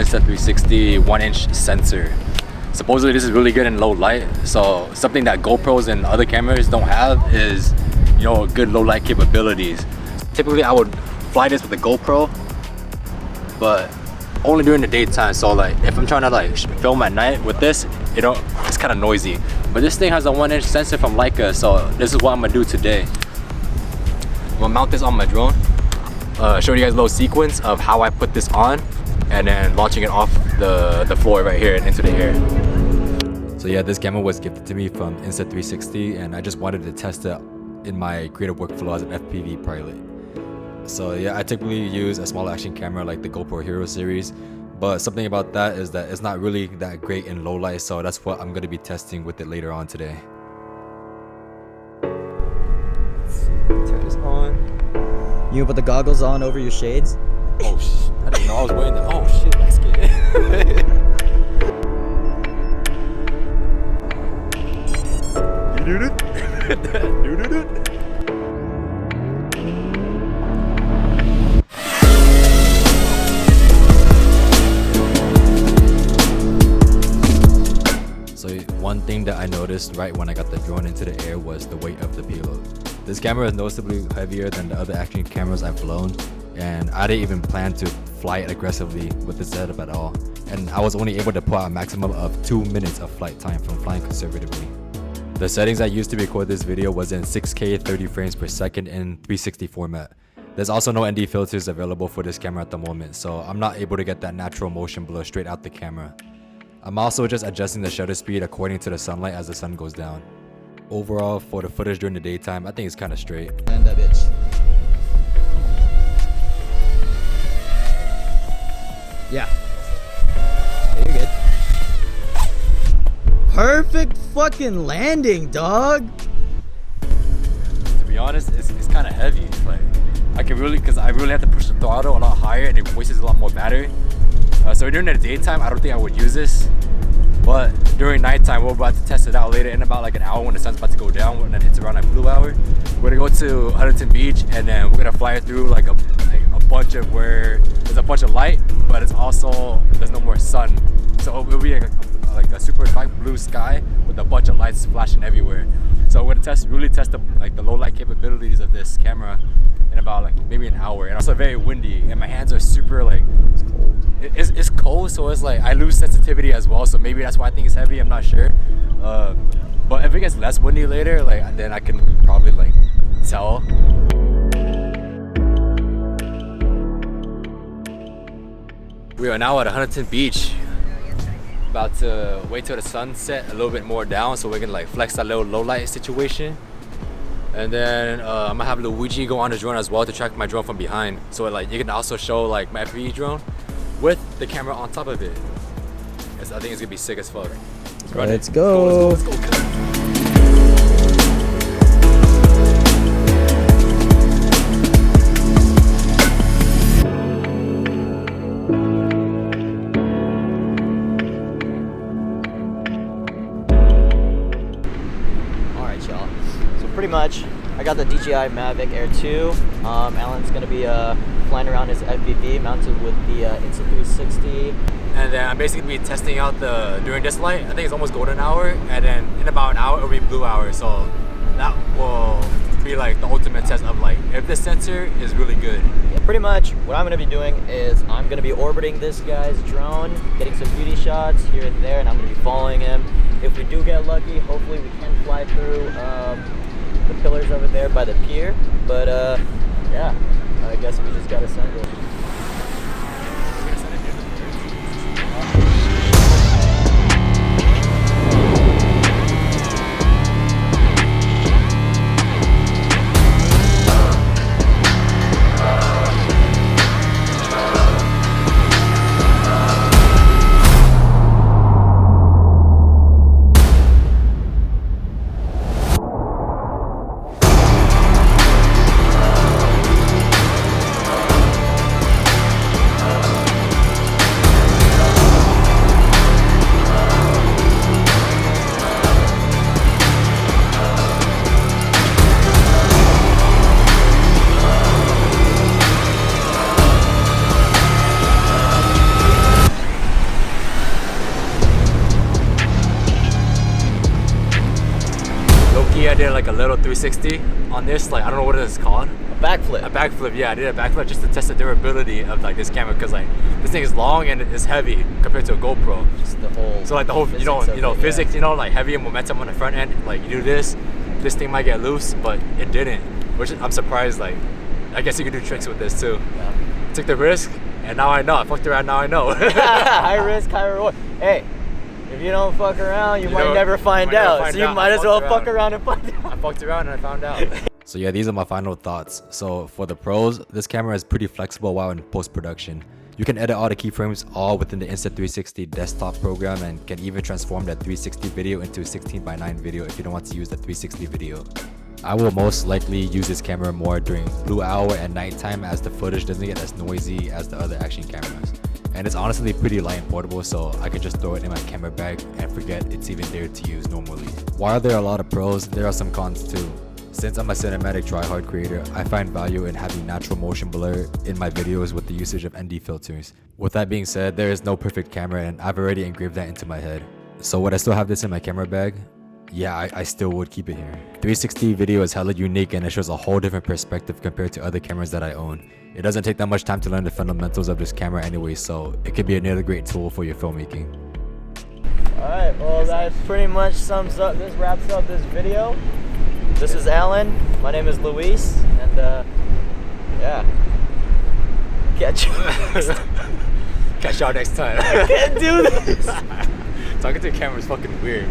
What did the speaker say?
Insta360 1-inch sensor. Supposedly this is really good in low light, so something that GoPros and other cameras don't have is, you know, good low light capabilities. Typically I would fly this with a GoPro, but only during the daytime. So like if I'm trying to like film at night with this, it's kind of noisy. But this thing has a 1-inch sensor from Leica, so this is what I'm gonna do today. I'm gonna mount this on my drone, show you guys a little sequence of how I put this on, and then launching it off the floor right here and into the air. So yeah, this camera was gifted to me from Insta360, and I just wanted to test it in my creative workflow as an FPV pilot. So yeah, I typically use a small action camera like the GoPro Hero series, but something about that is that it's not really that great in low light, so that's what I'm going to be testing with it later on today. Turn this on. You put the goggles on over your shades? Oh shit, I didn't know I was wearing that. Oh shit, that's scared. So one thing that I noticed right when I got the drone into the air was the weight of the payload. This camera is noticeably heavier than the other action cameras I've flown, and I didn't even plan to fly it aggressively with this setup at all. And I was only able to put out a maximum of 2 minutes of flight time from flying conservatively. The settings I used to record this video was in 6K 30 frames per second in 360 format. There's also no ND filters available for this camera at the moment, so I'm not able to get that natural motion blur straight out the camera. I'm also just adjusting the shutter speed according to the sunlight as the sun goes down. Overall, for the footage during the daytime, I think it's kind of straight. And that bitch. Yeah. You're good. Perfect fucking landing, dog. To be honest, it's kind of heavy. Like I really have to push the throttle a lot higher, and it wastes a lot more battery. So during the daytime, I don't think I would use this. But during nighttime, we're about to test it out later in about like an hour when the sun's about to go down, when it hits around like blue hour. We're gonna go to Huntington Beach, and then we're gonna fly it through like a bunch of where there's a bunch of light, but it's also there's no more sun. So it'll be like a super light blue sky with a bunch of lights flashing everywhere. So we're gonna really test the low light capabilities of this camera in about like maybe an hour. And also very windy, and my hands are super like it's cold. It's cold, so it's like I lose sensitivity as well. So maybe that's why I think it's heavy. I'm not sure. But if it gets less windy later, like then I can probably like tell. We are now at Huntington Beach. About to wait till the sun set a little bit more down so we can like flex that little low light situation. And then I'm gonna have Luigi go on the drone as well to track my drone from behind. So like you can also show like my FPV drone with the camera on top of it. I think it's gonna be sick as fuck. Let's go. Let's go. Pretty much, I got the DJI Mavic Air 2. Allan's gonna be flying around his FPV mounted with the Insta360. And then I'm basically testing out during this light. I think it's almost golden hour, and then in about an hour it'll be blue hour. So that will be like the ultimate test of like if this sensor is really good. Yeah, pretty much what I'm gonna be doing is I'm gonna be orbiting this guy's drone, getting some beauty shots here and there, and I'm gonna be following him. If we do get lucky, hopefully we can fly through the pillars over there by the pier, but yeah, I guess we just gotta send it. lucky I did like a little 360 on this. Like I don't know what it is called. A backflip. A backflip, yeah. I did a backflip just to test the durability of like this camera because like this thing is long and it's heavy compared to a GoPro. Just the whole. So like the whole, physics, like heavy and momentum on the front end. Like you do this thing might get loose, but it didn't. Which I'm surprised. Like I guess you could do tricks with this too. Yeah. Took the risk, and now I know. I fucked around, now I know. High risk, high reward. Hey, if you don't fuck around, you might never find out. So you might as well fuck around and find out. I fucked around and I found out. So yeah, these are my final thoughts. So for the pros, this camera is pretty flexible while in post-production. You can edit all the keyframes all within the Insta360 desktop program and can even transform that 360 video into a 16:9 video if you don't want to use the 360 video. I will most likely use this camera more during blue hour and nighttime as the footage doesn't get as noisy as the other action cameras. And it's honestly pretty light and portable, so I can just throw it in my camera bag and forget it's even there to use normally. While there are a lot of pros, there are some cons too. Since I'm a cinematic tryhard creator, I find value in having natural motion blur in my videos with the usage of ND filters. With that being said, there is no perfect camera and I've already engraved that into my head. So would I still have this in my camera bag? Yeah, I still would keep it here. 360 video is hella unique and it shows a whole different perspective compared to other cameras that I own. It doesn't take that much time to learn the fundamentals of this camera anyway, so it could be another great tool for your filmmaking. Alright, well that pretty much wraps up this video. This is Allan, my name is Luis, and yeah. Catch Catch y'all next time. I can't do this! Talking to the camera is fucking weird.